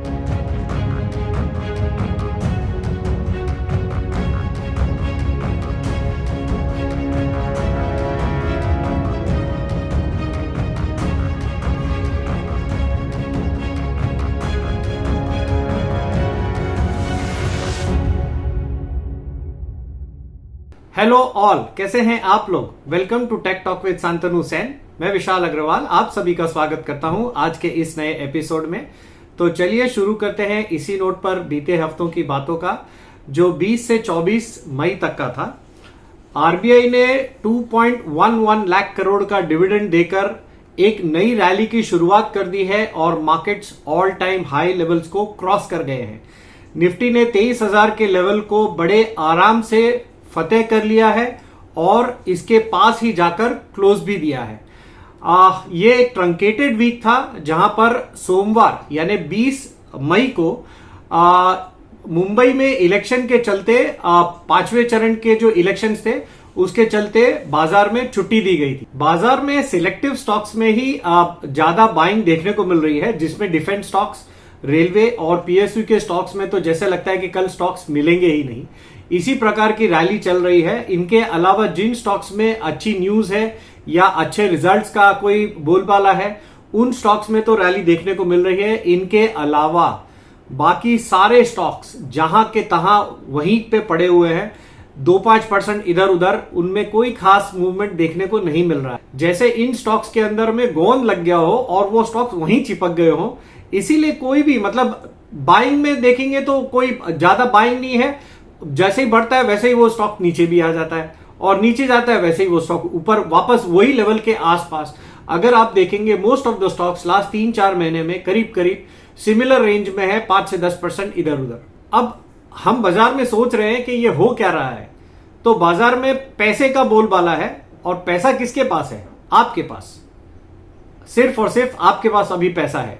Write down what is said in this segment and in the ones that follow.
Hello all, कैसे हैं आप लोग। Welcome to Tech Talk with Shantanu Sen. मैं विशाल अग्रवाल आप सभी का स्वागत करता हूं आज के इस नए एपिसोड में। तो चलिए शुरू करते हैं इसी नोट पर बीते हफ्तों की बातों का, जो 20 से 24 मई तक का था। आरबीआई ने 2.11 लाख करोड़ का डिविडेंड देकर एक नई रैली की शुरुआत कर दी है और markets all time high levels को क्रॉस कर गए हैं। निफ्टी ने 23,000 के लेवल को बड़े आराम से फतेह कर लिया है और इसके पास ही जाकर क्लोज भी दिया है। ये एक ट्रंकेटेड वीक था, जहां पर सोमवार यानी 20 मई को मुंबई में इलेक्शन के चलते पांचवें चरण के जो इलेक्शंस थे उसके चलते बाजार में छुट्टी दी गई थी। बाजार में सिलेक्टिव स्टॉक्स में ही ज्यादा बाइंग देखने को मिल रही है, जिसमें डिफेंस स्टॉक्स, रेलवे और पीएसयू के स्टॉक्स में तो जैसे लगता है कि कल स्टॉक्स मिलेंगे ही नहीं। इसी प्रकार की रैली चल रही है। इनके अलावा जिन स्टॉक्स में अच्छी न्यूज है या अच्छे रिजल्ट्स का कोई बोलबाला है, उन स्टॉक्स में तो रैली देखने को मिल रही है। इनके अलावा बाकी सारे स्टॉक्स जहां के तहां वहीं पे पड़े हुए हैं, 2-5% इधर उधर, उनमें कोई खास मूवमेंट देखने को नहीं मिल रहा है। जैसे इन स्टॉक्स के अंदर में गोंद लग गया हो और वो स्टॉक्स वहीं चिपक गए हो, इसीलिए कोई भी मतलब बाइंग में देखेंगे तो कोई ज्यादा बाइंग नहीं है। जैसे ही बढ़ता है वैसे ही वो स्टॉक नीचे भी आ जाता है और नीचे जाता है वैसे ही वो स्टॉक ऊपर वापस वही लेवल के आसपास। अगर आप देखेंगे most of the stocks last 3-4 महीने में करीब करीब सिमिलर रेंज में है, 5 से 10% इधर उधर। अब हम बाजार में सोच रहे हैं कि ये हो क्या रहा है, तो बाजार में पैसे का बोलबाला है। और पैसा किसके पास है? आपके पास। सिर्फ और सिर्फ आपके पास अभी पैसा है।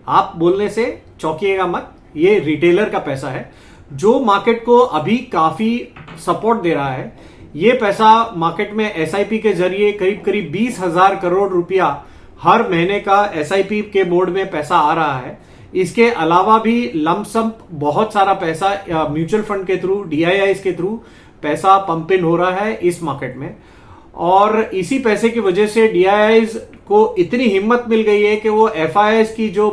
आप बोलने से चौंकिएगा मत, ये रिटेलर का पैसा है जो मार्केट को अभी काफी सपोर्ट दे रहा है। ये पैसा मार्केट में एसआईपी के जरिए करीब करीब 20,000 करोड़ रुपया हर महीने का एसआईपी के मोड में पैसा आ रहा है। इसके अलावा भी लमसम बहुत सारा पैसा म्यूचुअल फंड के थ्रू, डीआईआईस के थ्रू पैसा पंप इन हो रहा है इस मार्केट में। और इसी पैसे की वजह से डीआईआईस को इतनी हिम्मत मिल गई है कि वो एफआईआईस की जो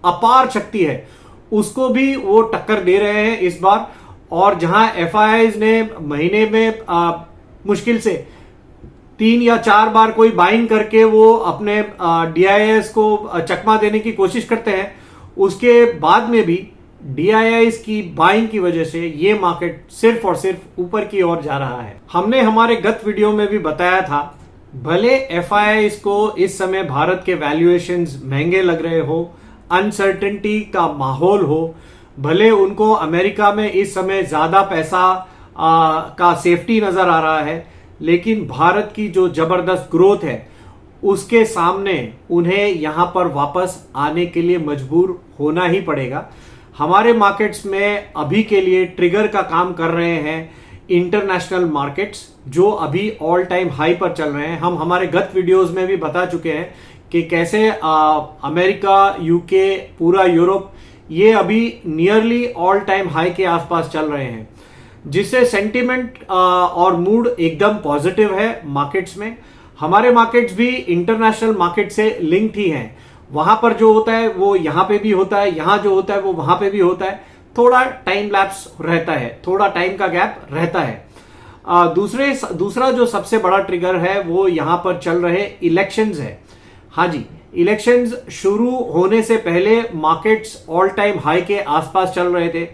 अपार शक्ति है उसको भी वो टक्कर दे रहे हैं इस बार। और जहां एफआईआईस ने महीने में मुश्किल से 3 या 4 बार कोई बाइंग करके वो अपने डीआईआईएस को चकमा देने की कोशिश करते हैं, उसके बाद में भी डीआईआईएस की बाइंग की वजह से ये मार्केट सिर्फ और सिर्फ ऊपर की ओर जा रहा है। हमने हमारे गत वीडियो में भी बताया था, भले एफआईआईस को इस समय भारत के वैल्यूएशंस महंगे लग रहे हो, अनसर्टेनिटी का माहौल हो, भले उनको अमेरिका में इस समय ज्यादा पैसा का सेफ्टी नजर आ रहा है, लेकिन भारत की जो जबरदस्त ग्रोथ है उसके सामने उन्हें यहां पर वापस आने के लिए मजबूर होना ही पड़ेगा। हमारे मार्केट्स में अभी के लिए ट्रिगर का काम कर रहे हैं इंटरनेशनल मार्केट्स, जो अभी ऑल टाइम हाई पर चल रहे हैं। हम हमारे गत वीडियोस में भी बता चुके हैं कि कैसे अमेरिका, यूके, पूरा यूरोप ये अभी नियरली ऑल टाइम हाई के आसपास चल रहे हैं, जिससे सेंटिमेंट और मूड एकदम पॉजिटिव है मार्केट्स में। हमारे मार्केट्स भी इंटरनेशनल मार्केट से लिंक्ड ही हैं। वहां पर जो होता है वो यहां पे भी होता है, यहां जो होता है वो वहां पे भी होता है। थोड़ा टाइम लैप्स रहता है, थोड़ा टाइम का गैप रहता है। दूसरा जो सबसे बड़ा ट्रिगर है वो यहां पर चल रहे इलेक्शंस है। हाँ जी, इलेक्शंस शुरू होने से पहले मार्केट्स ऑल टाइम हाई के आसपास चल रहे थे।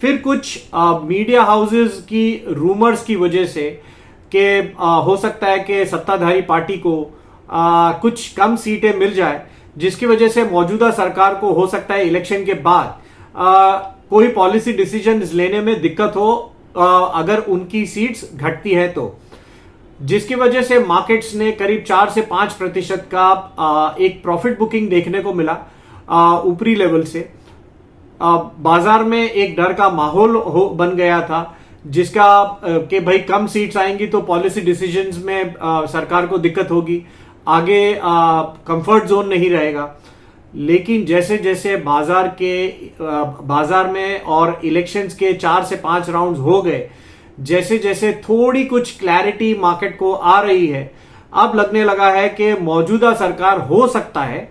फिर कुछ मीडिया हाउसेस की रूमर्स की वजह से कि हो सकता है कि सत्ताधारी पार्टी को कुछ कम सीटें मिल जाए, जिसकी वजह से मौजूदा सरकार को हो सकता है इलेक्शन के बाद कोई पॉलिसी डिसीजन लेने में दिक्कत हो अगर उनकी सीट्स घटती है तो, जिसकी वजह से मार्केट्स ने करीब 4 से 5% का एक प्रॉफिट बुकिंग देखने को मिला ऊपरी लेवल से। बाजार में एक डर का माहौल बन गया था, जिसका कि भाई कम सीट्स आएंगी तो पॉलिसी डिसीजंस में सरकार को दिक्कत होगी, आगे कंफर्ट जोन नहीं रहेगा। लेकिन जैसे जैसे बाजार में और इलेक्शंस के 4 से 5 राउंड्स हो गए, जैसे जैसे थोड़ी कुछ क्लैरिटी मार्केट को आ रही है, अब लगने लगा है कि मौजूदा सरकार हो सकता है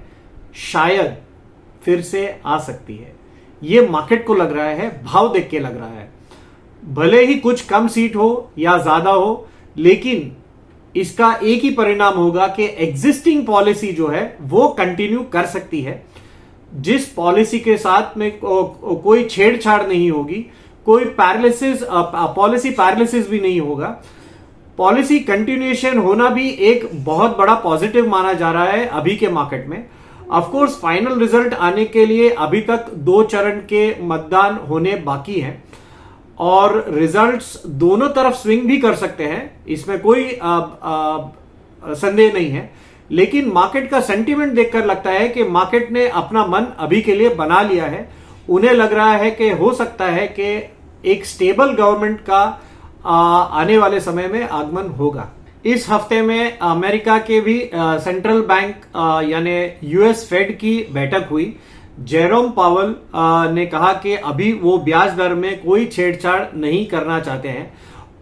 शायद फिर से आ सकती है। ये मार्केट को लग रहा है, भाव देख के लग रहा है। भले ही कुछ कम सीट हो या ज्यादा हो, लेकिन इसका एक ही परिणाम होगा कि एग्जिस्टिंग पॉलिसी जो है वो कंटिन्यू कर सकती है। जिस पॉलिसी के साथ में कोई छेड़छाड़ नहीं होगी, कोई पैरालिसिस, पॉलिसी पैरालिसिस भी नहीं होगा, पॉलिसी कंटिन्यूएशन होना भी एक बहुत बड़ा पॉजिटिव माना जा रहा है अभी के मार्केट में। ऑफ कोर्स फाइनल रिजल्ट आने के लिए अभी तक 2 चरण के मतदान होने बाकी हैं और रिजल्ट्स दोनों तरफ स्विंग भी कर सकते हैं, इसमें कोई संदेह नहीं है। लेकिन मार्केट का सेंटीमेंट देखकर लगता है कि मार्केट ने अपना मन अभी के लिए बना लिया है। उन्हें लग रहा है कि हो सकता है कि एक स्टेबल गवर्नमेंट का आने वाले समय में आगमन होगा। इस हफ्ते में अमेरिका के भी सेंट्रल बैंक यानी यूएस फेड की बैठक हुई। जेरोम पावल ने कहा कि अभी वो ब्याज दर में कोई छेड़छाड़ नहीं करना चाहते हैं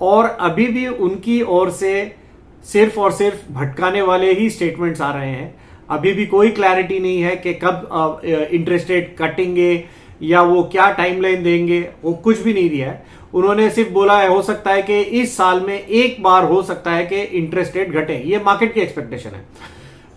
और अभी भी उनकी ओर से सिर्फ और सिर्फ भटकाने वाले ही स्टेटमेंट्स आ रहे हैं। अभी भी कोई क्लैरिटी नहीं है कि कब इंटरेस्ट रेट कटेंगे या वो क्या टाइमलाइन देंगे, वो कुछ भी नहीं दिया है। उन्होंने सिर्फ बोला है हो सकता है कि इस साल में एक बार हो सकता है कि इंटरेस्ट रेट घटे, ये मार्केट की एक्सपेक्टेशन है।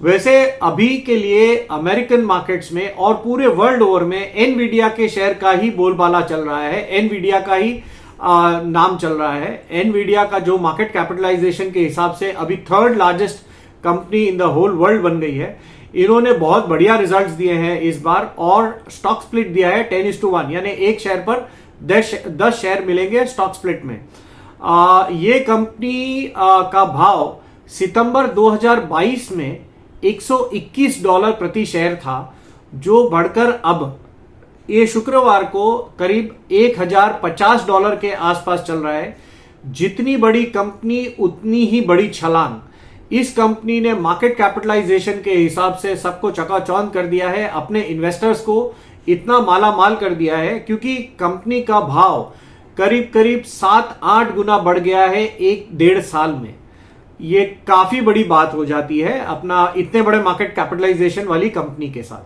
वैसे अभी के लिए अमेरिकन मार्केट्स में और पूरे वर्ल्ड ओवर में एनवीडिया के शेयर का ही बोलबाला चल रहा है, एनवीडिया का ही नाम चल रहा है। एनवीडिया का जो मार्केट कैपिटलाइजेशन के हिसाब से अभी 3rd largest company in the whole world बन गई है। इन्होंने बहुत बढ़िया रिजल्ट्स दिए हैं इस बार और स्टॉक स्प्लिट दिया है 10:1, यानी एक शेयर पर 10 शेयर मिलेंगे स्टॉक स्प्लिट में। ये कंपनी का भाव सितंबर 2022 में $121 प्रति शेयर था, जो बढ़कर अब ये शुक्रवार को करीब $1050 के आसपास चल रहा है। जितनी बड़ी कंपनी उतनी ही बड़ी छलांग। इस कंपनी ने मार्केट कैपिटलाइजेशन के हिसाब से सबको चकाचौंध कर दिया है, अपने इन्वेस्टर्स को इतना माला माल कर दिया है क्योंकि कंपनी का भाव करीब करीब 7-8 गुना बढ़ गया है 1-1.5 साल में। ये काफी बड़ी बात हो जाती है अपना इतने बड़े मार्केट कैपिटलाइजेशन वाली कंपनी के साथ।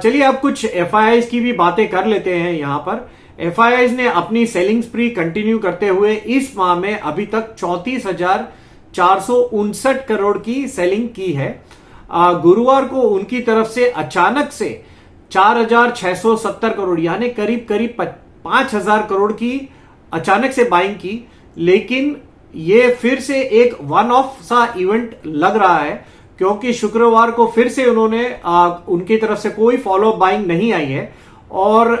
चलिए अब कुछ एफआईआईज की भी बातें कर लेते हैं। यहां पर एफआईआईज ने अपनी सेलिंग स्प्री कंटिन्यू करते हुए इस माह में अभी तक 34,459 करोड़ की सेलिंग की है। गुरुवार को उनकी तरफ से अचानक से 4,670 करोड़ यानी करीब करीब 5,000 करोड़ की अचानक से बाइंग की, लेकिन ये फिर से एक वन ऑफ सा इवेंट लग रहा है क्योंकि शुक्रवार को फिर से उन्होंने उनकी तरफ से कोई फॉलो अप बाइंग नहीं आई है और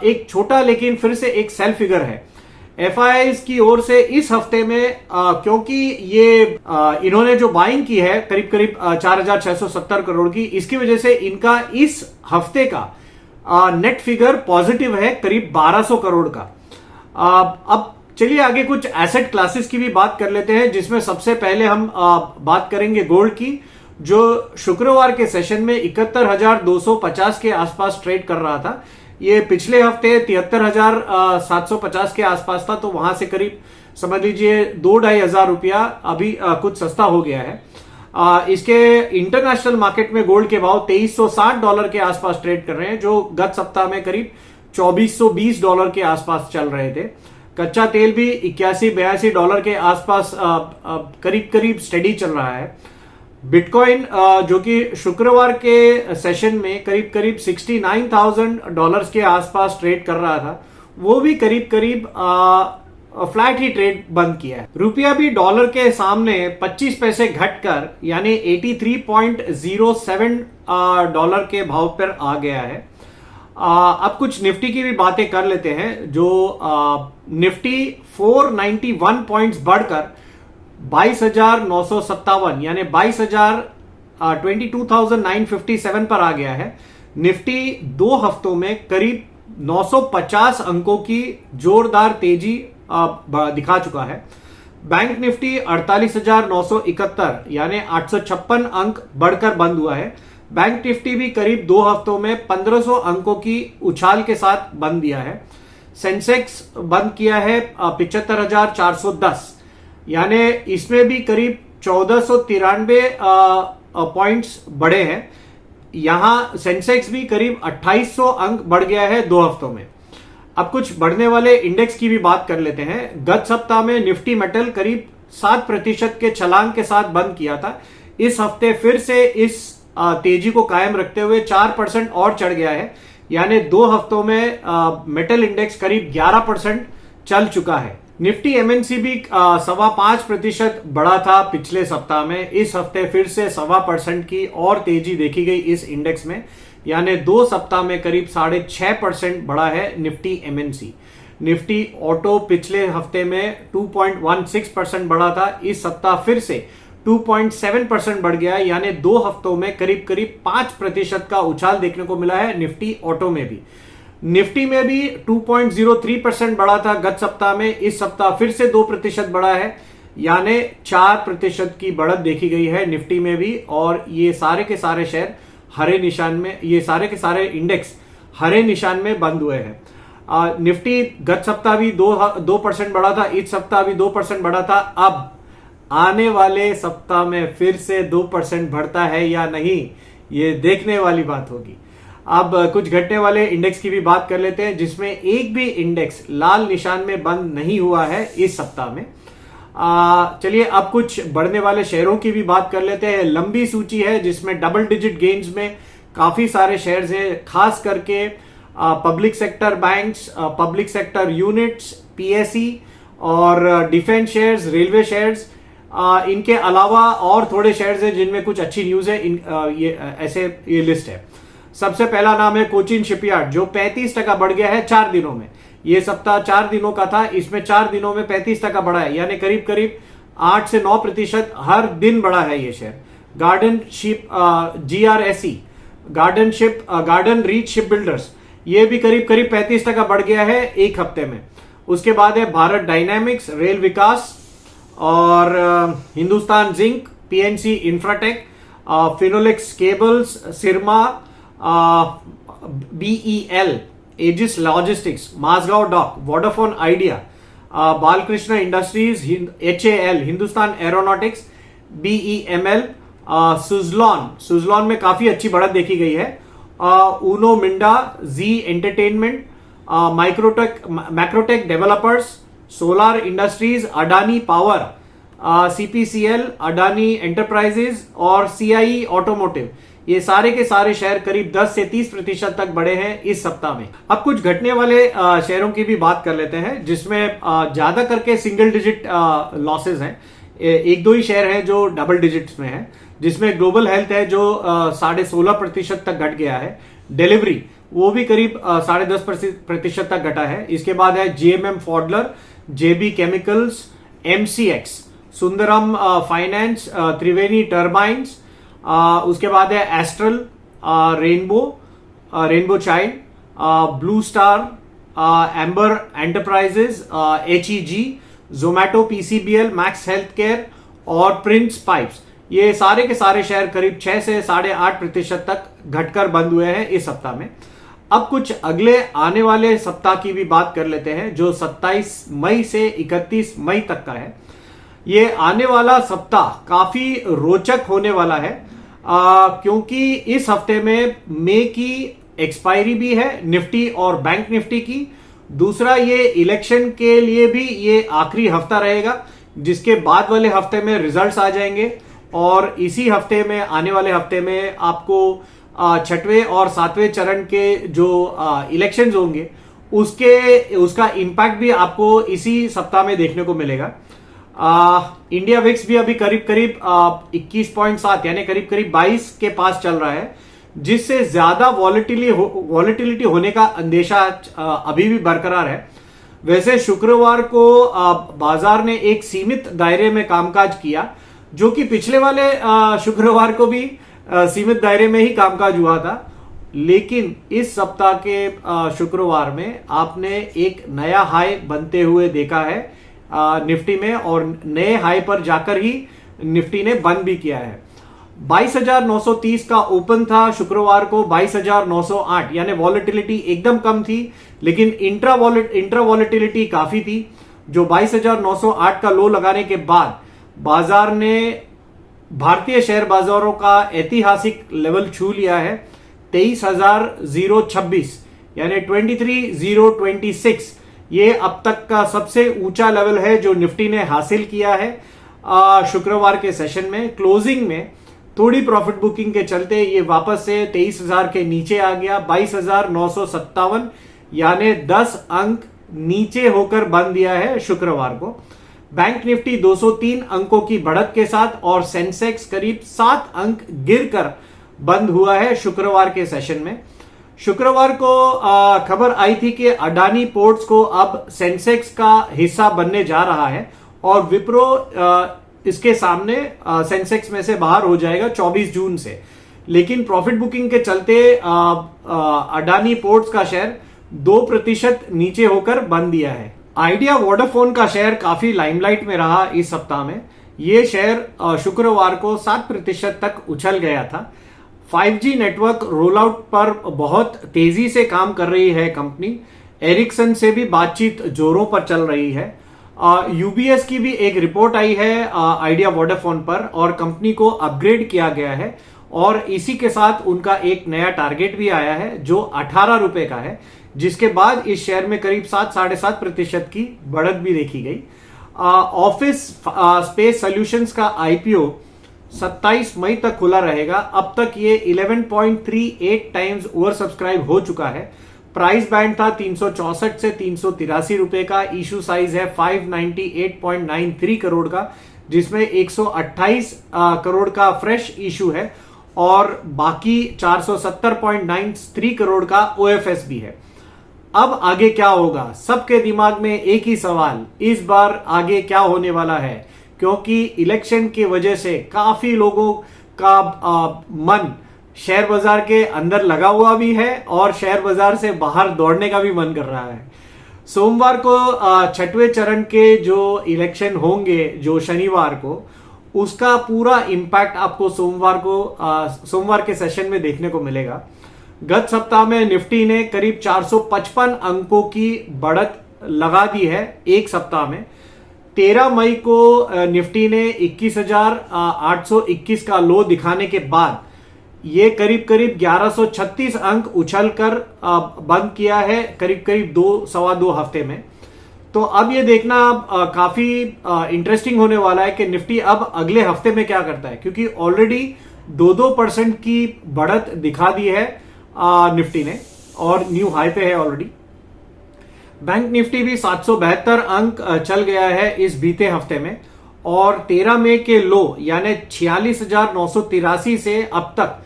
एक छोटा लेकिन फिर से एक सेल फिगर है एफआईआईज की ओर से इस हफ्ते में। क्योंकि ये इन्होंने जो बाइंग की है करीब करीब 4,670 करोड़ की, इसकी वजह से इनका इस हफ्ते का नेट फिगर पॉजिटिव है करीब 1,200 करोड़ का। अब चलिए आगे कुछ एसेट क्लासेस की भी बात कर लेते हैं, जिसमें सबसे पहले हम बात करेंगे गोल्ड की, जो शुक्रवार के सेशन में 71,250 के आसपास ट्रेड कर रहा था। ये पिछले हफ्ते 73,750 के आसपास था, तो वहां से करीब समझ लीजिए 2-2.5 हजार रुपया अभी कुछ सस्ता हो गया है। इसके इंटरनेशनल मार्केट में गोल्ड के भाव $2,360 के आसपास ट्रेड कर रहे हैं, जो गत सप्ताह में करीब $2,420 के आसपास चल रहे थे। कच्चा तेल भी $81-82 के आसपास करीब करीब स्टेडी चल रहा है। बिटकॉइन जो कि शुक्रवार के सेशन में करीब करीब $69,000 के आसपास ट्रेड कर रहा था, वो भी करीब करीब फ्लैट ही ट्रेड बंद किया है। रुपया भी डॉलर के सामने 25 पैसे घटकर यानी $83.07 के भाव पर आ गया है। अब कुछ निफ्टी की भी बातें कर लेते हैं, जो निफ्टी 491 पॉइंट्स बढ़कर 22,957 यानी 22,957 पर आ गया है। निफ्टी 2 हफ्तों में करीब 950 अंकों की जोरदार तेजी दिखा चुका है। बैंक निफ्टी 48,971 यानी 856 अंक बढ़कर बंद हुआ है। बैंक निफ्टी भी करीब 2 हफ्तों में 1500 अंकों की उछाल के साथ बंद दिया है। सेंसेक्स बंद किया है 75,410, यानी इसमें भी करीब 1493 पॉइंट्स बढ़े हैं। यहां सेंसेक्स भी करीब 2800 अंक बढ़ गया है 2 हफ्तों में। अब कुछ बढ़ने वाले इंडेक्स की भी बात कर लेते हैं। गत सप्ताह में निफ्टी मेटल करीब 7% के छलांग के साथ बंद किया था। इस हफ्ते फिर से इस तेजी को कायम रखते हुए 4% और चढ़ गया है, यानी 2 हफ्तों में मेटल इंडेक्स करीब 11% चल चुका है। निफ्टी एमएनसी भी 5.25% बढ़ा था पिछले सप्ताह में। इस हफ्ते फिर से 1.25% की और तेजी देखी गई इस इंडेक्स में, यानी 2 सप्ताह में करीब 6.5% बढ़ा है निफ्टी एमएनसी। निफ्टी ऑटो पिछले हफ्ते में 2.16% बढ़ा था, इस सप्ताह फिर से 2.7% बढ़ गया, यानी 2 हफ्तों में करीब 5% का उछाल देखने को मिला है निफ्टी ऑटो में भी। निफ्टी में भी 2.03% बढ़ा था गत सप्ताह में, इस सप्ताह फिर से 2% बढ़ा है, यानी 4% की बढ़त देखी गई है निफ्टी में भी। और ये सारे के सारे शेयर हरे निशान में, ये सारे के सारे इंडेक्स हरे निशान में बंद हुए हैं। निफ्टी गत सप्ताह भी 2% बढ़ा था, इस सप्ताह भी 2% बढ़ा था। अब आने वाले सप्ताह में फिर से 2% बढ़ता है या नहीं, ये देखने वाली बात होगी। अब कुछ घटने वाले इंडेक्स की भी बात कर लेते हैं, जिसमें एक भी इंडेक्स लाल निशान में बंद नहीं हुआ है इस सप्ताह में। चलिए अब कुछ बढ़ने वाले शेयरों की भी बात कर लेते हैं। लंबी सूची है जिसमें डबल डिजिट गेन्स में काफी सारे शेयर्स हैं, खास करके public sector banks, public sector units, PSE और डिफेंस शेयर्स, रेलवे शेयर्स। इनके अलावा और थोड़े शेयर्स हैं जिनमें कुछ अच्छी न्यूज है। ये लिस्ट है। सबसे पहला नाम है कोचिन शिपयार्ड, जो 35% बढ़ गया है 4 दिनों में। ये सप्ताह 4 दिनों का था, इसमें 4 दिनों में 35% बढ़ा है, यानी करीब 8 से 9% हर दिन बढ़ा है ये share. Garden ship GRSE, garden reach ship builders, ये भी करीब 35% बढ़ गया है 1 हफ्ते में। उसके बाद है भारत डायनामिक्स, रेल विकास और Hindustan zinc, PNC Infratech, Finolex cables, Syrma, BEL, Aegis logistics, Mazagon dock, Vodafone Idea, Balkrishna industries, HAL, Hindustan aeronautics, BEML, Suzlon में काफी अच्छी बढ़त देखी गई है। Uno Minda, Zee entertainment, Macrotech developers, solar industries, Adani power, CPCL, Adani enterprises और CIE ऑटोमोटिव, ये सारे के सारे शेयर करीब 10 से 30% तक बढ़े हैं इस सप्ताह में। अब कुछ घटने वाले शेयरों की भी बात कर लेते हैं, जिसमें ज्यादा करके सिंगल डिजिट लॉसेज हैं। 1-2 ही शेयर हैं जो डबल डिजिट्स में है, जिसमें ग्लोबल हेल्थ है जो 16.5% तक घट गया है। डिलीवरी वो भी करीब 10.5% तक घटा है। इसके बाद है GMM Pfaudler, JB chemicals, MCX, Sundaram finance, Triveni turbines. उसके बाद है Astral, rainbow child, blue star, amber enterprises, HEG, Zomato, PCBL, max health care और प्रिंस पाइप्स। ये सारे के सारे शेयर करीब 6 से 8.5% तक घटकर बंद हुए हैं इस सप्ताह में। अब कुछ अगले आने वाले सप्ताह की भी बात कर लेते हैं, जो 27 मई से 31 मई तक का है। ये आने वाला सप्ताह काफी रोचक होने वाला है, क्योंकि इस हफ्ते में मई की एक्सपायरी भी है निफ्टी और बैंक निफ्टी की। दूसरा, ये इलेक्शन के लिए भी ये आखिरी हफ्ता रहेगा, जिसके बाद वाले हफ्ते में रिजल्ट्स आ जाएंगे। और इसी हफ्ते में, आने वाले हफ्ते में आपको 6वें और 7वें चरण के जो इलेक्शंस होंगे उसका इम्पैक्ट भी आपको इसी सप्ताह में देखने को मिलेगा। इंडिया विक्स भी अभी करीब 21.7 यानी करीब 22 के पास चल रहा है, जिससे ज्यादा वॉलेटिलिटी होने का अंदेशा अभी भी बरकरार है। वैसे शुक्रवार को बाजार ने एक सीमित दायरे में कामकाज किया, जो कि पिछले वाले शुक्रवार को भी सीमित दायरे में ही कामकाज हुआ था। लेकिन इस सप्ताह के शुक्रवार में आपने एक नया हाई बनते हुए देखा है निफ्टी में, और नए हाई पर जाकर ही निफ्टी ने बंद भी किया है। 22,930 का ओपन था शुक्रवार को 22,908, यानी वॉलेटिलिटी एकदम कम थी, लेकिन इंट्रा वॉलेटिलिटी काफी थी। जो 22,908 का लो लगाने के बाद बाजार ने भारतीय शेयर बाजारों का ऐतिहासिक लेवल छू लिया है 23,026, यानी 23,026। ये अब तक का सबसे ऊंचा लेवल है जो निफ्टी ने हासिल किया है। शुक्रवार के सेशन में क्लोजिंग में थोड़ी प्रॉफिट बुकिंग के चलते ये वापस से 23,000 के नीचे आ गया, 22,957, यानी 10 अंक नीचे होकर बंद दिया है शुक्रवार को। बैंक निफ्टी 203 अंकों की बढ़त के साथ और सेंसेक्स करीब 7 अंक गिरकर बंद हुआ है शुक्रवार के सेशन में। शुक्रवार को खबर आई थी कि अडानी पोर्ट्स को अब सेंसेक्स का हिस्सा बनने जा रहा है और विप्रो इसके सामने सेंसेक्स में से बाहर हो जाएगा 24 जून से। लेकिन प्रॉफिट बुकिंग के चलते अडानी पोर्ट्स का शेयर 2% नीचे होकर बंद दिया है। आइडिया वोडाफोन का शेयर काफी लाइमलाइट में रहा इस सप्ताह में। ये शेयर शुक्रवार को 7% तक उछल गया था। 5G नेटवर्क रोल आउट पर बहुत तेजी से काम कर रही है कंपनी। एरिक्सन से भी बातचीत जोरों पर चल रही है। यूबीएस की भी एक रिपोर्ट आई है आइडिया वोडाफोन पर और कंपनी को अपग्रेड किया गया है और इसी के साथ उनका एक नया टारगेट भी आया है जो 18 रुपए का है, जिसके बाद इस शेयर में करीब 7-7.5% की बढ़त भी देखी गई। ऑफिस स्पेस सॉल्यूशंस का आईपीओ 27 मई तक खुला रहेगा। अब तक ये 11.38 टाइम्स ओवर सब्सक्राइब हो चुका है। प्राइस बैंड था 364 से 383 रुपए का। इशू साइज है 598.93 करोड़ का, जिसमें 128 करोड़ का फ्रेश इशू है और बाकी 470.93 करोड़ का ओएफएस भी है। अब आगे क्या होगा, सबके दिमाग में एक ही सवाल, इस बार आगे क्या होने वाला है, क्योंकि इलेक्शन की वजह से काफी लोगों का मन शेयर बाजार के अंदर लगा हुआ भी है और शेयर बाजार से बाहर दौड़ने का भी मन कर रहा है। सोमवार को छठवें चरण के जो इलेक्शन होंगे जो शनिवार को, उसका पूरा इंपैक्ट आपको सोमवार के सेशन में देखने को मिलेगा। गत सप्ताह में निफ्टी ने करीब 455 अंकों की बढ़त लगा दी है एक सप्ताह में। 13 मई को निफ्टी ने 21,821 का लो दिखाने के बाद ये करीब 1136 अंक उछलकर बंद किया है करीब 2-2.25 हफ्ते में। तो अब ये देखना काफी इंटरेस्टिंग होने वाला है कि निफ्टी अब अगले हफ्ते में क्या करता है, क्योंकि ऑलरेडी 2% की बढ़त दिखा दी है निफ्टी ने और न्यू हाई पे है ऑलरेडी। बैंक निफ्टी भी 772 अंक चल गया है इस बीते हफ्ते में और 13 मई के लो यानी 46,983 से अब तक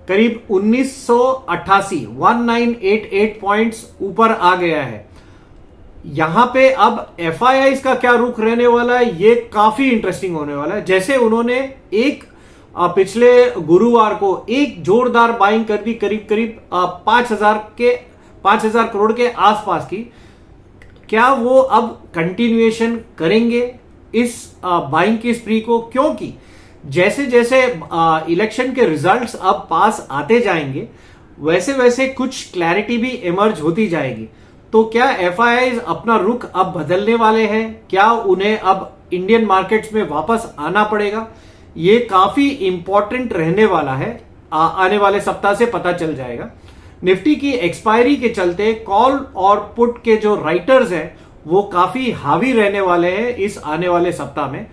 करीब 1988 पॉइंट्स ऊपर आ गया है। यहां पे अब एफआईआईज का क्या रुख रहने वाला है, ये काफी इंटरेस्टिंग होने वाला है। जैसे उन्होंने एक पिछले गुरुवार को एक जोरदार बाइंग कर दी करीब 5,000 करोड़ के आसपास की, क्या वो अब कंटिन्यूएशन करेंगे इस बाइंग की स्प्री को, क्योंकि जैसे जैसे इलेक्शन के रिजल्ट्स अब पास आते जाएंगे वैसे वैसे कुछ क्लैरिटी भी इमर्ज होती जाएगी। तो क्या एफआईआईज अपना रुख अब बदलने वाले हैं, क्या उन्हें अब इंडियन मार्केट्स में वापस आना पड़ेगा, ये काफी इंपॉर्टेंट रहने वाला है। आने वाले सप्ताह से पता चल जाएगा। निफ्टी की एक्सपायरी के चलते कॉल और पुट के जो राइटर्स हैं वो काफी हावी रहने वाले हैं इस आने वाले सप्ताह में।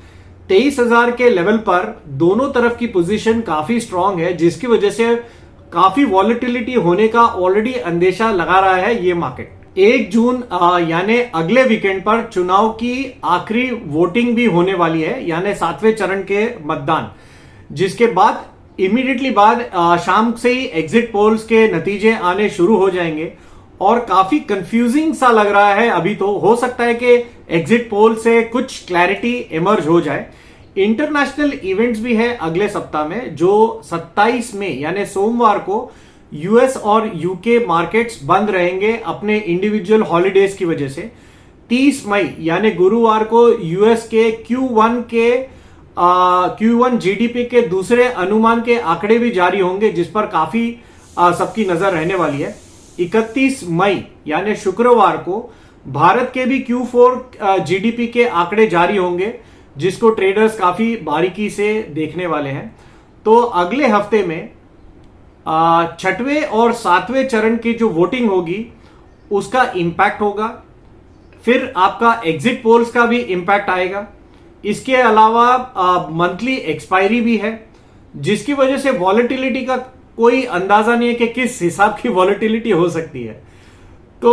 23,000 के लेवल पर दोनों तरफ की पोजीशन काफी स्ट्रांग है, जिसकी वजह से काफी वॉलेटिलिटी होने का ऑलरेडी अंदेशा लगा रहा है ये मार्केट। 1 जून यानी अगले वीकेंड पर चुनाव की आखिरी वोटिंग भी होने वाली है, यानी 7वें चरण के मतदान, जिसके बाद इमीडिएटली बाद शाम से ही एग्जिट पोल्स के नतीजे आने शुरू हो जाएंगे और काफी कंफ्यूजिंग सा लग रहा है अभी। तो हो सकता है कि एग्जिट पोल से कुछ क्लैरिटी इमर्ज हो जाए। इंटरनेशनल इवेंट्स भी है अगले सप्ताह में, जो 27 मई यानी सोमवार को यूएस और यूके मार्केट्स बंद रहेंगे अपने इंडिविजुअल हॉलीडेज की वजह से। 30 मई यानी गुरुवार को यूएस के Q1 के Q1 जीडीपी के दूसरे अनुमान के आंकड़े भी जारी होंगे, जिस पर काफी सबकी नजर रहने वाली है। 31 मई यानी शुक्रवार को भारत के भी Q4 जीडीपी के आंकड़े जारी होंगे, जिसको ट्रेडर्स काफी बारीकी से देखने वाले हैं। तो अगले हफ्ते में छठवें और सातवें चरण की जो वोटिंग होगी उसका इंपैक्ट होगा। फिर आपका एग्जिट पोल्स का भी इंपैक्ट आएगा। इसके अलावा मंथली एक्सपायरी भी है, जिसकी वजह से वॉलेटिलिटी का कोई अंदाजा नहीं है कि किस हिसाब की वॉलेटिलिटी हो सकती है। तो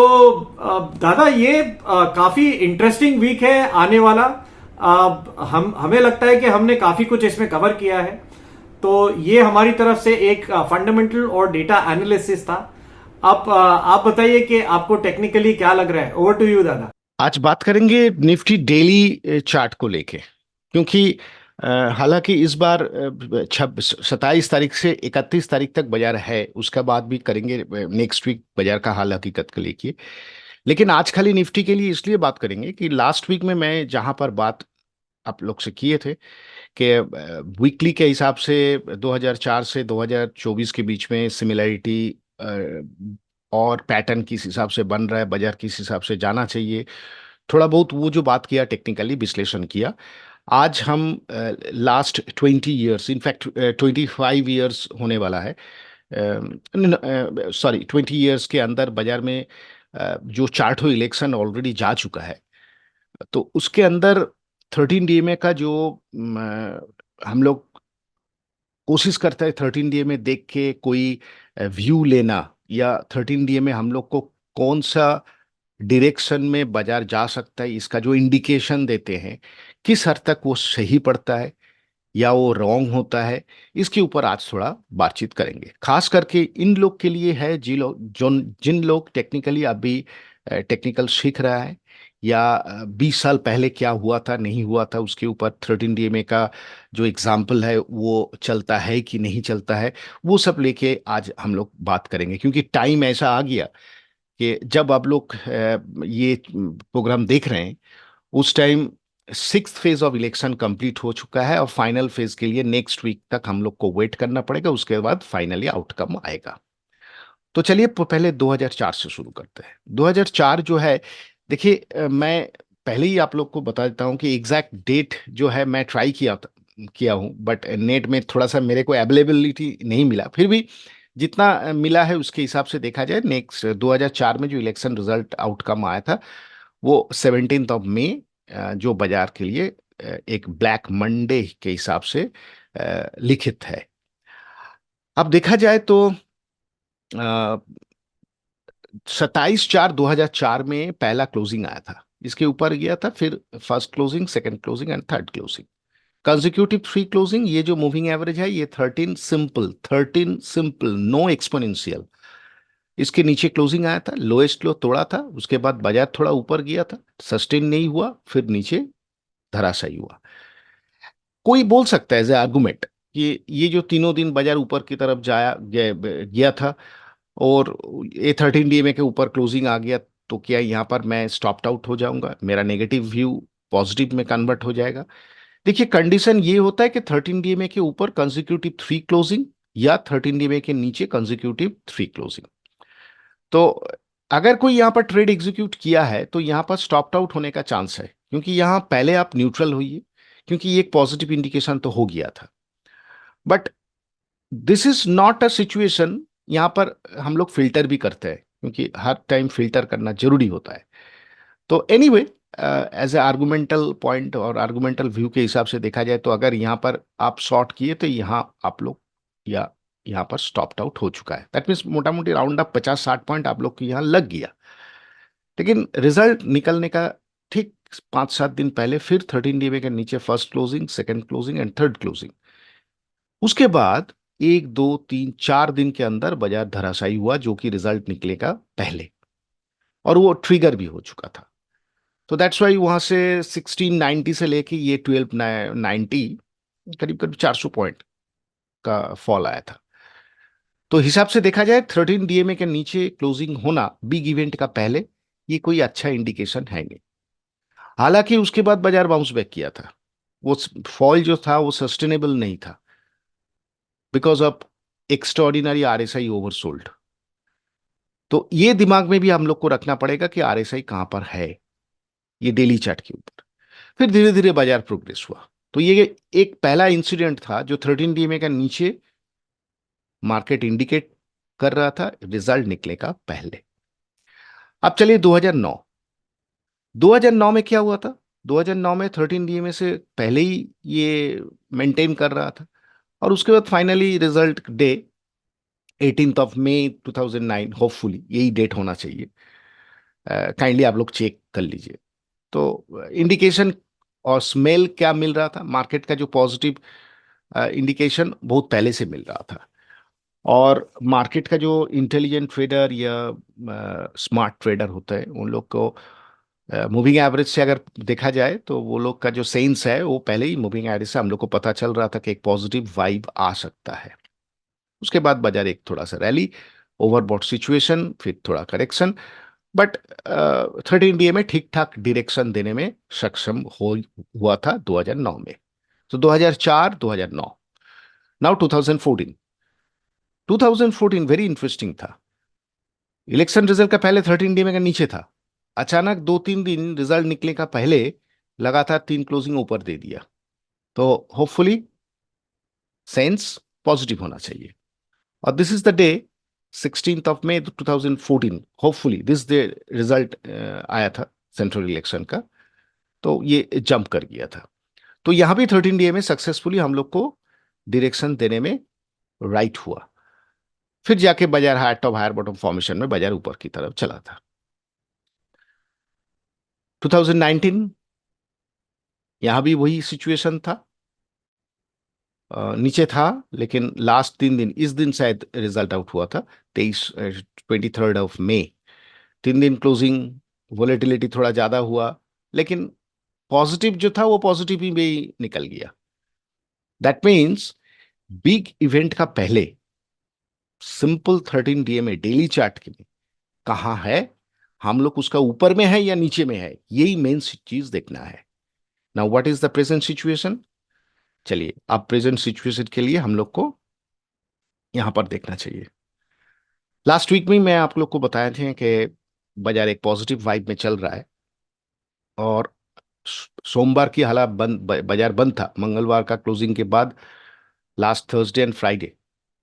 दादा, ये काफी इंटरेस्टिंग वीक है आने वाला। हमें लगता है कि हमने काफी कुछ इसमें कवर किया है। तो ये हमारी तरफ से एक फंडामेंटल और डेटा एनालिसिस था। अब आप बताइए कि आपको टेक्निकली क्या लग रहा है। ओवर टू यू दादा। आज बात करेंगे निफ्टी डेली चार्ट को लेके, क्योंकि हालांकि इस बार 27 तारीख से 31 तारीख तक बाजार है, उसका बाद भी करेंगे नेक्स्ट वीक बाजार का हाल हकीकत को लेके। लेकिन आज खाली निफ्टी के लिए इसलिए बात करेंगे कि लास्ट वीक में मैं जहां पर बात आप लोग से किए थे कि वीकली के हिसाब से 2004 से 2024 के बीच में सिमिलैरिटी और पैटर्न किस हिसाब से बन रहा है, बाजार किस हिसाब से जाना चाहिए, थोड़ा बहुत वो जो बात किया टेक्निकली विश्लेषण किया। आज हम लास्ट 20 ईयर्स, इनफैक्ट 25 ईयर्स होने वाला है, सॉरी 20 ईयर्स के अंदर बाजार में जो चार्ट हो इलेक्शन ऑलरेडी जा चुका है, तो उसके अंदर 13 डीएमए का जो हम लोग कोशिश करते हैं 13 डीएमए देख के कोई व्यू लेना, या 13 डीएमए हम लोग को कौन सा डायरेक्शन में बाजार जा सकता है इसका जो इंडिकेशन देते हैं, किस हद तक वो सही पड़ता है या वो रॉन्ग होता है, इसके ऊपर आज थोड़ा बातचीत करेंगे। खास करके इन लोग के लिए है जिन लोग टेक्निकली अभी टेक्निकल सीख रहा है, या 20 साल पहले क्या हुआ था नहीं हुआ था उसके ऊपर 13 डीएमए का जो एग्जाम्पल है वो चलता है कि नहीं चलता है, वो सब लेके आज हम लोग बात करेंगे। क्योंकि टाइम ऐसा आ गया कि जब आप लोग ये प्रोग्राम देख रहे हैं उस time 6th phase of election complete हो चुका है, और फाइनल फेज के लिए नेक्स्ट वीक तक हम लोग को वेट करना पड़ेगा, उसके बाद फाइनली आउटकम आएगा। तो चलिए पहले 2004 से शुरू करते हैं। 2004 जो है, देखिए मैं पहले ही आप लोग को बता देता हूं कि एग्जैक्ट डेट जो है मैं ट्राई किया हूं, बट नेट में थोड़ा सा मेरे को अवेलेबिलिटी नहीं मिला। फिर भी जितना मिला है उसके हिसाब से देखा जाए, नेक्स्ट 2004 में जो इलेक्शन रिजल्ट आउटकम आया था वो 17 मई जो बाजार के लिए एक ब्लैक मंडे के हिसाब से लिखित है। अब देखा जाए तो 27/4/2004 में पहला क्लोजिंग आया था, इसके ऊपर गया था, फिर first closing, second closing and third closing, consecutive 3 closing. ये जो मूविंग एवरेज है ये 13 सिंपल नो एक्सपोनेंशियल, इसके नीचे क्लोजिंग आया था, लोएस्ट लो तोड़ा था, उसके बाद बाजार थोड़ा ऊपर गया था, सस्टेन नहीं हुआ, फिर नीचे धराशायी हुआ। कोई बोल सकता है एज ए आर्गुमेंट कि ये जो तीनों दिन बाजार ऊपर की तरफ गया था और ये 13 डीएमए के ऊपर क्लोजिंग आ गया, तो क्या यहाँ पर मैं स्टॉप्ड आउट हो जाऊंगा, मेरा नेगेटिव व्यू पॉजिटिव में कन्वर्ट हो जाएगा? देखिए कंडीशन ये होता है कि 13 डीएमए के ऊपर कंसेक्यूटिव 3 क्लोजिंग या 13 डीएमए के नीचे कंसेक्यूटिव 3 क्लोजिंग। तो अगर कोई यहाँ पर ट्रेड एग्जीक्यूट किया है तो यहाँ पर स्टॉप्ड आउट होने का चांस है, क्योंकि यहाँ पहले आप न्यूट्रल होइए, क्योंकि ये एक पॉजिटिव इंडिकेशन तो हो गया था। But this is not a situation, यहाँ पर हम लोग फिल्टर भी करते हैं, क्योंकि हर टाइम फिल्टर करना जरूरी होता है। तो एनीवे, एज ए आर्गुमेंटल पॉइंट और आर्गुमेंटल व्यू के हिसाब से देखा जाए तो अगर यहाँ पर आप शॉर्ट किए तो यहाँ आप लोग या यहाँ पर स्टॉप्ड आउट हो चुका है, दैट मीन्स मोटा मोटी राउंड अप 50-60 पॉइंट आप लोग को यहाँ लग गया। लेकिन रिजल्ट निकलने का ठीक 5-7 दिन पहले फिर 13 डीएमए के नीचे first closing, second closing and third closing. उसके बाद 1 2 3 4 दिन के अंदर बाजार धराशायी हुआ, जो कि रिजल्ट निकलेगा पहले, और वो ट्रिगर भी हो चुका था। तो दैट्स वाई वहां से 1690 से लेके ये 1290 करीब करीब 400 पॉइंट का फॉल आया था। तो हिसाब से देखा जाए 13 डीएमए के नीचे क्लोजिंग होना बिग इवेंट का पहले, ये कोई अच्छा इंडिकेशन है नहीं। हालांकि उसके बाद बाजार बाउंस बैक किया था, वो फॉल जो था वो सस्टेनेबल नहीं था because of extraordinary RSI oversold. तो ये दिमाग में भी हम लोग को रखना पड़ेगा कि आरएसआई कहां पर है, ये डेली चार्ट के ऊपर। फिर धीरे धीरे बाजार प्रोग्रेस हुआ। तो ये एक पहला इंसिडेंट था जो 13 डीएमए का नीचे मार्केट इंडिकेट कर रहा था रिजल्ट निकले का पहले। अब चलिए 2009। 2009 में क्या हुआ था? 2009 में 13 डीएमए से पहले ही ये मेंटेन कर रहा था, और उसके बाद फाइनली रिजल्ट डे 18 मई 2009, होपफुली यही डेट होना चाहिए। काइंडली आप लोग चेक कर लीजिए। तो इंडिकेशन और स्मेल क्या मिल रहा था? मार्केट का जो पॉजिटिव इंडिकेशन बहुत पहले से मिल रहा था, और मार्केट का जो इंटेलिजेंट ट्रेडर या स्मार्ट ट्रेडर होता है उन लोग को मूविंग एवरेज से अगर देखा जाए तो वो लोग का जो सेंस है वो पहले ही मूविंग एवरेज से हम लोग को पता चल रहा था कि एक पॉजिटिव वाइब आ सकता है। उसके बाद बाजार एक थोड़ा सा रैली, ओवरबॉट सिचुएशन, फिर थोड़ा करेक्शन, बट 13 डीए में ठीक ठाक डायरेक्शन देने में सक्षम हो हुआ था 2009 में। तो 2004 2009, नाउ 2014। 2014 वेरी इंटरेस्टिंग था। इलेक्शन रिजल्ट का पहले 13 डीए में का नीचे था, अचानक 2-3 दिन रिजल्ट निकले का पहले लगातार 3 क्लोजिंग ऊपर दे दिया। तो होपफुली सेंस पॉजिटिव होना चाहिए। और this is the day 16 May 2014, hopefully this day result आया था सेंट्रल इलेक्शन का, तो ये जंप कर गया था। तो यहां भी 13 डीए में सक्सेसफुली हम लोग को डायरेक्शन देने में राइट हुआ। फिर जाके बाजार higher top higher bottom formation में बाजार ऊपर की तरफ चला था। 2019 यहां भी वही सिचुएशन था, नीचे था, लेकिन लास्ट 3 दिन, इस दिन शायद रिजल्ट आउट हुआ था 23 23 3 दिन क्लोजिंग, वोलेटिलिटी थोड़ा ज्यादा हुआ, लेकिन पॉजिटिव जो था वो पॉजिटिव ही में ही निकल गया। दैट मीन्स बिग इवेंट का पहले सिंपल 13 डीए में डेली चार्ट के में कहाँ है, हम लोग उसका ऊपर में है या नीचे में है, यही मेन चीज देखना है। Now what is the present situation? चलिए अब प्रेजेंट सिचुएशन के लिए हम लोग को यहां पर देखना चाहिए। लास्ट वीक में मैं आप लोग को बताए थे कि बाजार एक पॉजिटिव वाइब में चल रहा है, और सोमवार की हालत बंद, बाजार बंद था मंगलवार का क्लोजिंग के बाद, last Thursday and Friday,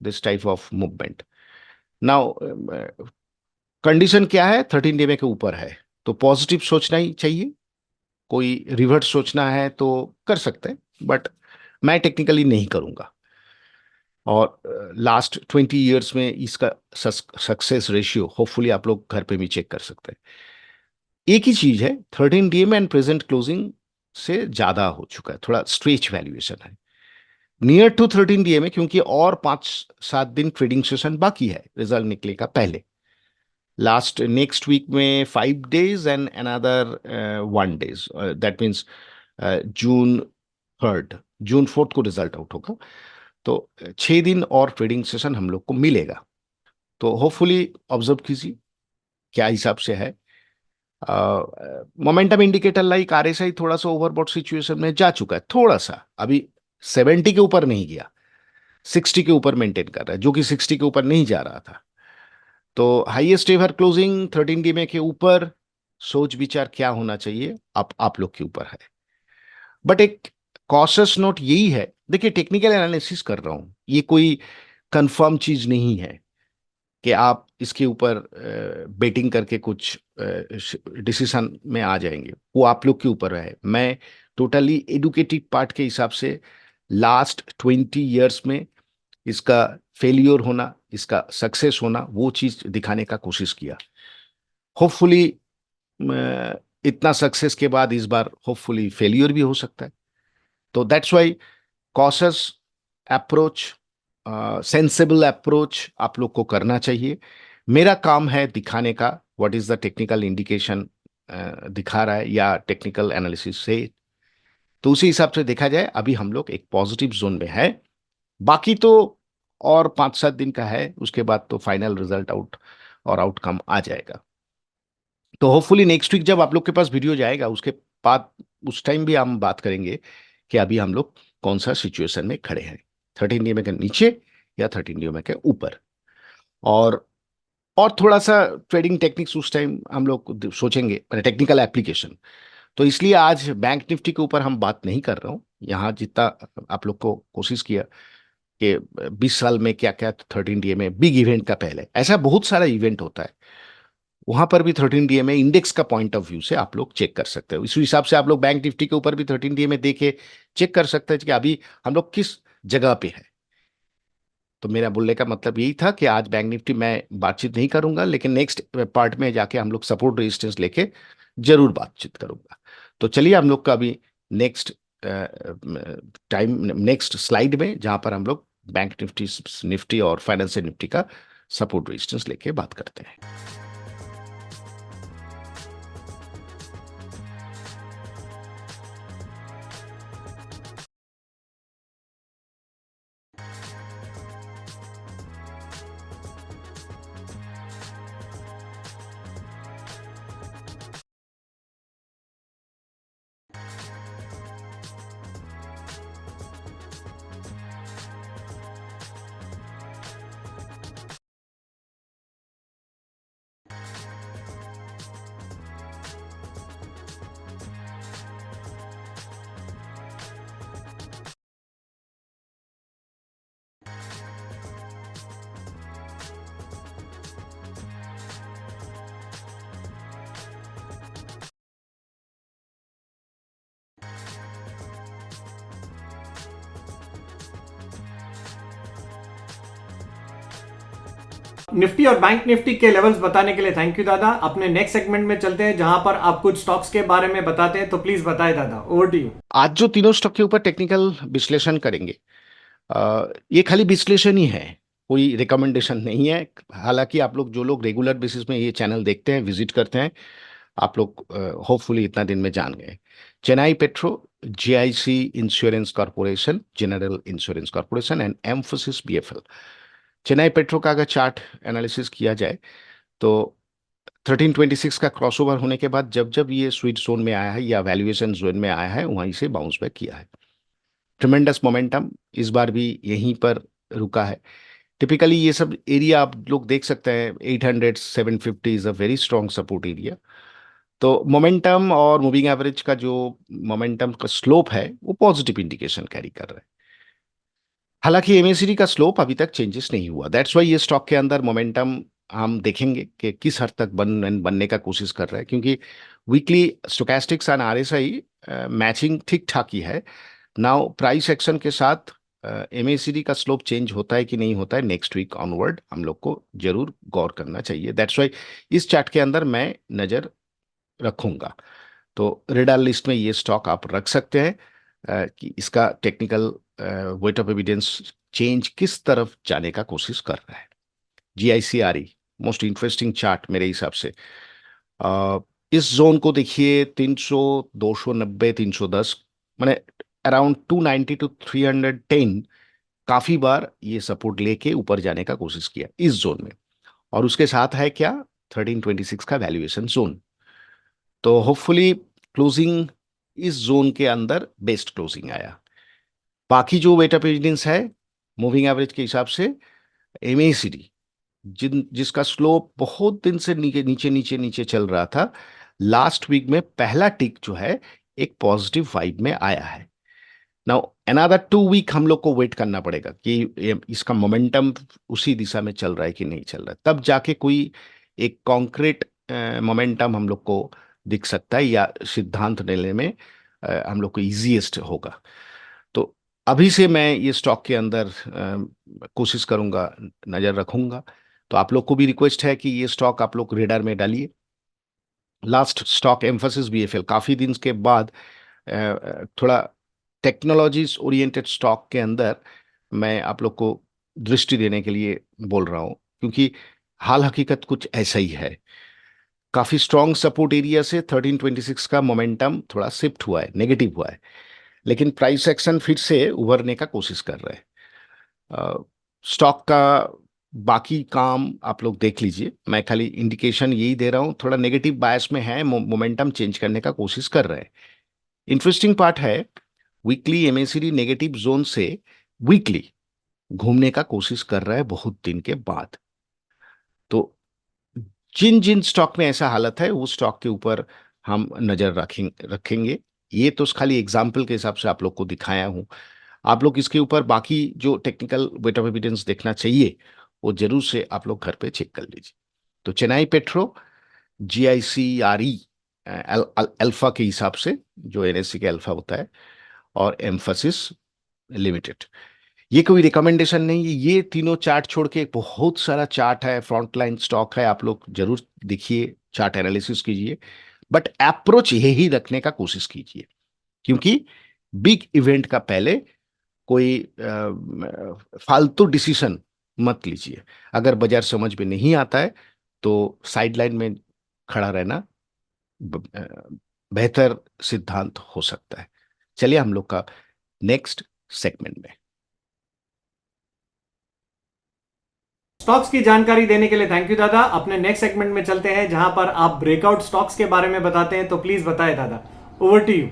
this type of movement. Now condition क्या है? 13 डे के ऊपर है, तो पॉजिटिव सोचना ही चाहिए। कोई रिवर्ट सोचना है तो कर सकते हैं, बट मैं टेक्निकली नहीं करूंगा। और लास्ट 20 ईयर्स में इसका सक्सेस रेशियो होपफुली आप लोग घर पे भी चेक कर सकते हैं। एक ही चीज है, 13 डीएम एंड प्रेजेंट क्लोजिंग से ज्यादा हो चुका है, थोड़ा स्ट्रेच वैल्यूएशन है नियर टू 13 डीएम में, क्योंकि और 5-7 दिन ट्रेडिंग सेशन बाकी है रिजल्ट निकले का पहले। लास्ट नेक्स्ट वीक में 5 days and another 1 days, that means June 3, June 4 को रिजल्ट आउट होगा। तो 6 दिन और ट्रेडिंग सेशन हम लोग को मिलेगा। तो होपफुली ऑब्जर्व कीजिए क्या हिसाब से है। मोमेंटम इंडिकेटर लाइक आरएसआई थोड़ा सा ओवरबॉट सिचुएशन में जा चुका है, थोड़ा सा अभी 70 के ऊपर नहीं गया, 60 के ऊपर मेंटेन कर रहा है, जो कि 60 के ऊपर नहीं जा रहा था। तो हाईएस्ट एवर क्लोजिंग 13 डीमे के ऊपर सोच विचार क्या होना चाहिए आप लोग के ऊपर है। बट एक कॉशियस नोट यही है, देखिए टेक्निकल एनालिसिस कर रहा हूं, ये कोई कंफर्म चीज नहीं है कि आप इसके ऊपर बेटिंग करके कुछ डिसीजन में आ जाएंगे, वो आप लोग के ऊपर है। मैं टोटली एडुकेटेड पार्ट के हिसाब से लास्ट 20 ईयर्स में इसका फेलियर होना, इसका सक्सेस होना, वो चीज दिखाने का कोशिश किया। होपफुली इतना सक्सेस के बाद इस बार होपफुली फेलियर भी हो सकता है। तो that's why cautious approach, sensible approach आप लोग को करना चाहिए। मेरा काम है दिखाने का what is the technical indication दिखा रहा है या टेक्निकल एनालिसिस से, तो उसी हिसाब से देखा जाए अभी हम लोग एक पॉजिटिव जोन में है। बाकी तो और 5-7 दिन का है, उसके बाद तो फाइनल रिजल्ट आउट और आउटकम आ जाएगा। तो होपफुली नेक्स्ट वीक जब आप लोग के पास वीडियो जाएगा उसके बाद, उस टाइम भी हम बात करेंगे कि अभी हम लोग कौन सा सिचुएशन में खड़े हैं, 13 DMA के नीचे या 13 DMA के ऊपर। और और थोड़ा सा ट्रेडिंग टेक्निक्स उस टाइम हम लोग सोचेंगे, टेक्निकल एप्लीकेशन। तो इसलिए आज बैंक निफ्टी के ऊपर हम बात नहीं कर रहा हूँ यहाँ। जितना आप लोग को कोशिश किया कि 20 साल में क्या क्या 13 DMA बिग इवेंट का, पहले ऐसा बहुत सारा इवेंट होता है, वहां पर भी 13 DMA इंडेक्स का पॉइंट ऑफ व्यू से आप लोग चेक कर सकते हो। इस हिसाब से आप लोग बैंक निफ्टी के ऊपर भी 13 DMA देके चेक कर सकते हैं कि अभी हम लोग किस जगह पे है। तो मेरा बोलने का मतलब यही था कि आज बैंक निफ्टी मैं बातचीत नहीं करूंगा, लेकिन नेक्स्ट पार्ट में जाके हम लोग सपोर्ट रेजिस्टेंस लेके जरूर बातचीत करूंगा। तो चलिए हम लोग का अभी नेक्स्ट टाइम, नेक्स्ट स्लाइड में, जहां पर हम लोग बैंक निफ्टी निफ्टी और फाइनेंशियल निफ्टी का सपोर्ट रेजिस्टेंस लेके बात करते हैं। निफ्टी और बैंक निफ्टी के लेवल्स बताने के लिए थैंक यू दादा। अपने नेक्स्ट सेगमेंट में चलते हैं जहां पर आप कुछ स्टॉक्स के बारे में बताते हैं, तो प्लीज बताएं दादा, ओवर टू यू। आज जो तीनों स्टॉक के ऊपर टेक्निकल विश्लेषण करेंगे, ये खाली विश्लेषण ही है, कोई रिकमेंडेशन नहीं है। हालांकि आप लोग जो लोग रेगुलर बेसिस में ये चैनल देखते हैं, विजिट करते हैं, आप लोग होपफुली इतना दिन में जान गए। Chennai petro, JIC insurance corporation, general insurance corporation and Mphasis BFL. Chennai petro का अगर चार्ट एनालिसिस किया जाए तो 1326 का क्रॉसओवर होने के बाद जब जब ये स्वीट जोन में आया है या वैल्यूएशन जोन में आया है, वहीं से बाउंस बैक किया है। ट्रिमेंडस मोमेंटम इस बार भी यहीं पर रुका है। टिपिकली ये सब एरिया आप लोग देख सकते हैं, 800 750 is a very strong support area. तो मोमेंटम और मूविंग एवरेज का जो मोमेंटम का स्लोप है वो पॉजिटिव इंडिकेशन कैरी कर रहा है। हालांकि एमएसीडी का स्लोप अभी तक चेंजेस नहीं हुआ, दैट्स वाई ये स्टॉक के अंदर मोमेंटम हम देखेंगे कि किस हद तक बनने का कोशिश कर रहा है, क्योंकि वीकली स्टोकेस्टिक्स एंड आरएसआई मैचिंग ठीक ठाक ही है। नाउ प्राइस एक्शन के साथ एमएसीडी का स्लोप चेंज होता है कि नहीं होता है, नेक्स्ट वीक ऑनवर्ड हम लोग को जरूर गौर करना चाहिए। दैट्स वाई इस चार्ट के अंदर मैं नजर रखूंगा। तो रेडार लिस्ट में ये स्टॉक आप रख सकते हैं कि इसका technical weight of evidence change किस तरफ जाने का कोशिश कर रहा है। जीआईसीआरई मोस्ट इंटरेस्टिंग चार्ट मेरे हिसाब से। इस जोन को देखिए, 300, 290, 310, मैंने अराउंड 290 टू 310 काफी बार ये सपोर्ट लेके ऊपर जाने का कोशिश किया इस जोन में। और उसके साथ है क्या, 1326 का वैल्यूएशन जोन। तो होपफुली क्लोजिंग इस जोन के अंदर बेस्ट क्लोजिंग आया। बाकी जो वेट ऑफ एविडेंस है मूविंग एवरेज के हिसाब से, एमएसीडी जिसका स्लोप बहुत दिन से नीचे नीचे नीचे नीचे चल रहा था, लास्ट वीक में पहला टिक जो है एक पॉजिटिव वाइब में आया है। नाउ अनदर 2 वीक हम लोग को वेट करना पड़ेगा कि इसका मोमेंटम उसी दिशा में चल रहा है कि नहीं चल रहा है, तब जाके कोई एक कॉन्क्रीट मोमेंटम हम लोग को दिख सकता है या सिद्धांत लेने में हम लोग को इजीएस्ट होगा। तो अभी से मैं ये स्टॉक के अंदर कोशिश करूंगा, नजर रखूंगा। तो आप लोग को भी रिक्वेस्ट है कि ये स्टॉक आप लोग रेडार में डालिए। लास्ट स्टॉक एम्फोसिस बीएफएल, काफी दिन के बाद थोड़ा टेक्नोलॉजीज ओरिएंटेड स्टॉक के अंदर मैं आप लोग को दृष्टि देने के लिए बोल रहा हूं, क्योंकि हाल हकीकत कुछ ऐसा ही है। काफी स्ट्रॉन्ग सपोर्ट एरिया से 1326 का मोमेंटम थोड़ा शिफ्ट हुआ है, नेगेटिव हुआ है, लेकिन प्राइस एक्शन फिर से उभरने का कोशिश कर रहा है। स्टॉक का बाकी काम आप लोग देख लीजिए, मैं खाली इंडिकेशन यही दे रहा हूं, थोड़ा नेगेटिव बायस में है, मोमेंटम चेंज करने का कोशिश कर रहे हैं। इंटरेस्टिंग पार्ट है, वीकली एमएसीडी नेगेटिव जोन से वीकली घूमने का कोशिश कर रहा है बहुत दिन के बाद। तो जिन जिन स्टॉक में ऐसा हालत है उस स्टॉक के ऊपर हम नजर रखेंगे। ये तो खाली एग्जाम्पल के हिसाब से आप लोग को दिखाया हूं। आप लोग इसके ऊपर बाकी जो टेक्निकल वेट ऑफ एविडेंस देखना चाहिए वो जरूर से आप लोग घर पे चेक कर लीजिए। तो चेन्नई पेट्रो, GIC-RE अल्फा के हिसाब से जो NSE के अल्फा होता है, और एम्फोसिस लिमिटेड। ये कोई रिकमेंडेशन नहीं है, ये तीनों चार्ट छोड़ के बहुत सारा चार्ट है, फ्रंटलाइन स्टॉक है, आप लोग जरूर देखिए, चार्ट एनालिसिस कीजिए, बट अप्रोच यही रखने का कोशिश कीजिए। क्योंकि बिग इवेंट का पहले कोई फालतू डिसीजन मत लीजिए। अगर बाजार समझ में नहीं आता है तो साइडलाइन में खड़ा रहना बेहतर सिद्धांत हो सकता है। चलिए हम लोग का नेक्स्ट सेगमेंट में। स्टॉक्स की जानकारी देने के लिए थैंक यू दादा। अपने नेक्स्ट सेगमेंट में चलते हैं जहां पर आप ब्रेकआउट स्टॉक्स के बारे में बताते हैं, तो प्लीज बताएं दादा, over to you.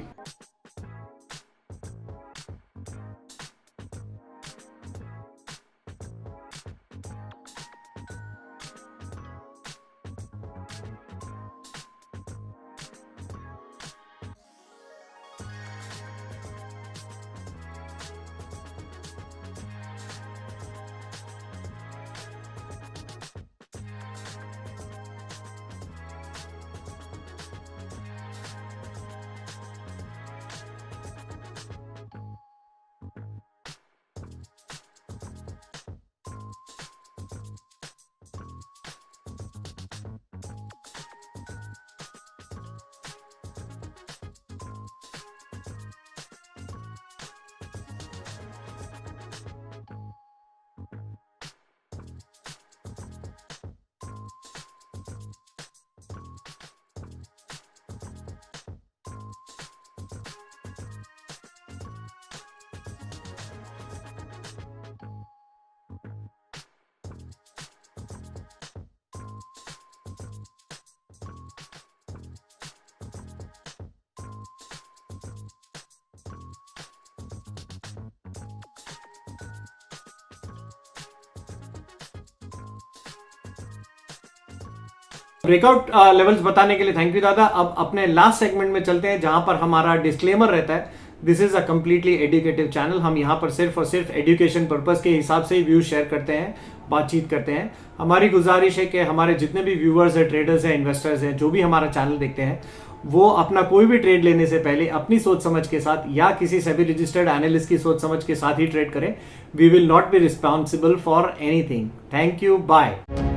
Breakout levels बताने के लिए थैंक यू दादा। अब अपने लास्ट सेगमेंट में चलते हैं जहां पर हमारा डिस्क्लेमर रहता है, this is a completely educative channel. हम यहां पर सिर्फ और सिर्फ एजुकेशन पर्पस के हिसाब से ही व्यूज शेयर करते हैं, बातचीत करते हैं। हमारी गुजारिश है कि हमारे जितने भी व्यूअर्स हैं, ट्रेडर्स हैं, इन्वेस्टर्स हैं, जो भी हमारा चैनल देखते हैं, वो अपना कोई भी ट्रेड लेने से पहले अपनी सोच समझ के साथ या किसी सेबी रजिस्टर्ड एनालिस्ट की सोच समझ के साथ ही ट्रेड करें। We will not be responsible for anything. Thank you, bye.